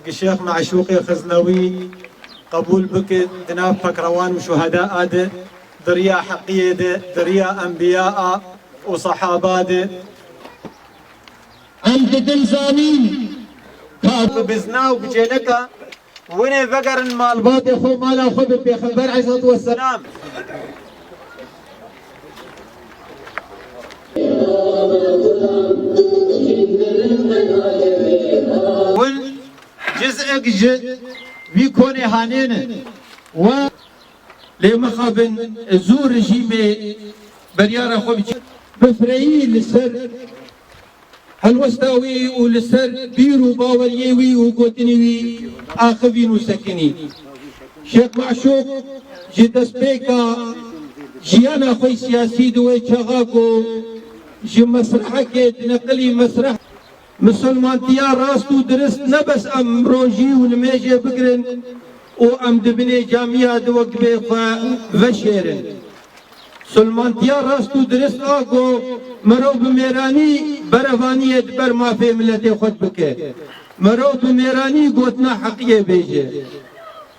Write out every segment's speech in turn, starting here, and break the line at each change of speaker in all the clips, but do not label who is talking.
الشيخ معشوقي الخزنوي قبول بك جناب فكروان وشهداء آده دريا حقية دريا أنبياء وصحابات
عند دلزانين
بزنا وبجينك وين فقر المال باطي خو مالا خو بيخبر عليه الصلاة والسلام والجزء بيكون هانين و لمخابن زور رجيمي بريارة خو بفريي لسر هالوستاوي ولسر بيرو باوريوي وقوتنيوي آخفين وسكني شيخ معشوق جدس بيكا جيانا خوي سياسي دوي شغاكو جي مسرحك نقلي مسرح مسلمان تيار راستو درست نبس ام روجي ونميجي بقرن وام دبني جامعة دوك بيخوا وشيرن سلمان تيار راستو درست آگو مرو بمیرانی بروانی ادبر ما في ملت خود بکه مرو بمیرانی گوتنا حقیه بیجه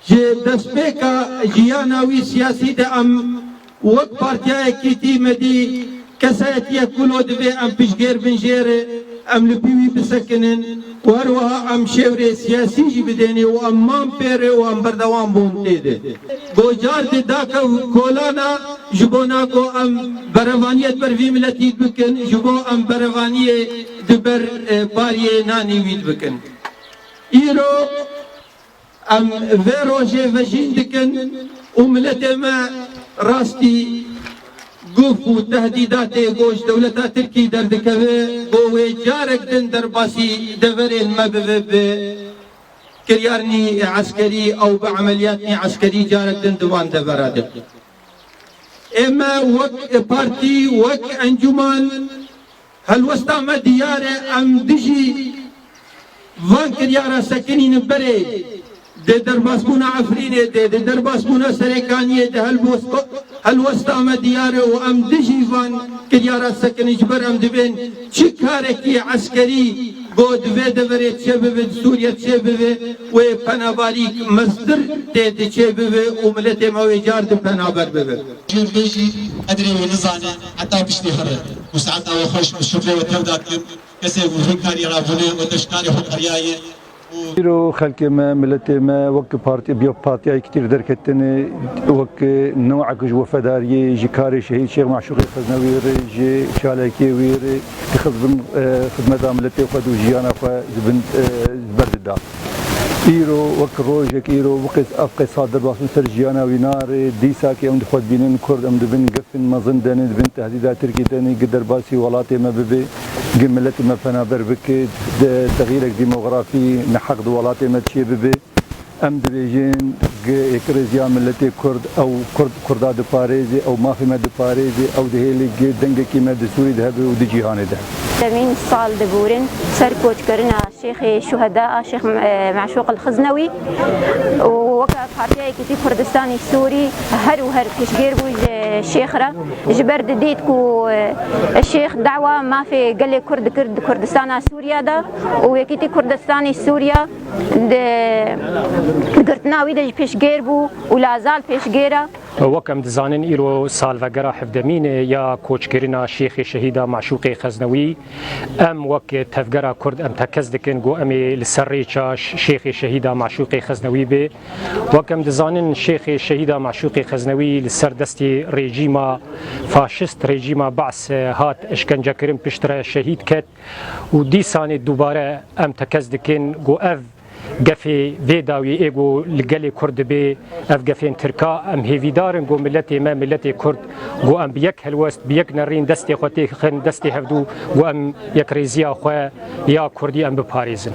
جه دست بیکا جیاناوی سیاسی ده ام وقت پارتیای کیتی مدی کسایتی کلو دوی ام پیشگیر بنجیره ام لبیوی بسکنن وهروها ام شوري سياسي جي بديني وام مام بيري وام بردوان بومتيده گوجار دي داكا كولانا جبوناكو ام بروانيت بر في ملتي بكن جبو ام بروانيه دبر باريه ناني ويد بكن ايرو ام فيروجي فجين دكن وملتي ما راستي قوفو تهديدات گوش دولتا تركي دردكوه قوه جارك دن درباسي دفرين مببب كريارني عسكري او بعملياتني عسكري جارك دن دوان دفرادك اما وك بارتي وك انجمان هالوسطا ما ديارة ام دجي وان كريارا سكني نبري ده درباسمونا عفرينه ده درباسمونا سريكانيه ده هالوسطا ما دياره وام دجي فان كديارات سكن جبر ام دبين چي كاركي عسكري قود في دبريت شبه سوريا شبه و پناباريك مصدر ده شبه وملته ما ويجار ده پنابر ببه
بيجي ادري ونزانه حتى بشتي هره وساعات او خوش الشفره وتوداكم كسي وفكاري رابونه وتشكاري حقريايه
رو خلق ما ملت ما وك بارتي بيو بارتي اي كتير دركتني وك نوع جو فداري جكاري شهيد شيخ معشوق الخزنوي جي شالكي وير تخدم خدمه ملتي وخدو جيانا فبن بردا ايرو وك روجك ايرو وقت افقي صادر باسم سرجيانا وينار ديسا كي ام خد بينن كرد ام دبن قفن مزن دن بنت تهديدات تركي تاني قدر باسي ولاتي ما ببي قملتي ما فنابر بك تغييرك ديموغرافي نحقد ولاتي ما تشي ببي ام دبيجين اكريزيا ملتي كرد او كرداد باريزي او ما في مد باريزي او دهيلي دنگه كي مد سوري ذهبي ودجيهاني ده
من صال دبورن سر كوج كرنا شيخ الشهداء شيخ معشوق الخزنوي ووقع بارتياي كتي كردستاني السوري هر وهر كشجير بوج الشيخرة جبر ديتكو الشيخ دعوة ما في قال لي كرد كردستان سوريا ده ويكتي كردستاني سوريا قرتناوي ده بيشجير بو ولا زال بيشجيرة
وكم دزانن إيرو سالفجرا حفدمين يا كوش كرنا شيخ شهيدا معشوق خزنوي ام وك تفجرا كرد ام تكزدكن جو امي لسريتشا شيخ شهيدا معشوق خزنوي به وكم دزانن شيخ شهيدا معشوق خزنوي لسردستي ريجيما فاشست ريجيما بعث هات اشكنجا كريم بشترا شهيد كت ودي سانه دوباره ام تكزدكن جو اف قفي فيداوي إيجو لقلي كرد بي أف قفين تركا أم هيفيدارن جو ملتي ما ملتي كرد جو أم بيك هلوست بيك نرين دستي خوتي خن دستي هفدو جو أم يك ريزيا خوا يا كردي أم بباريزن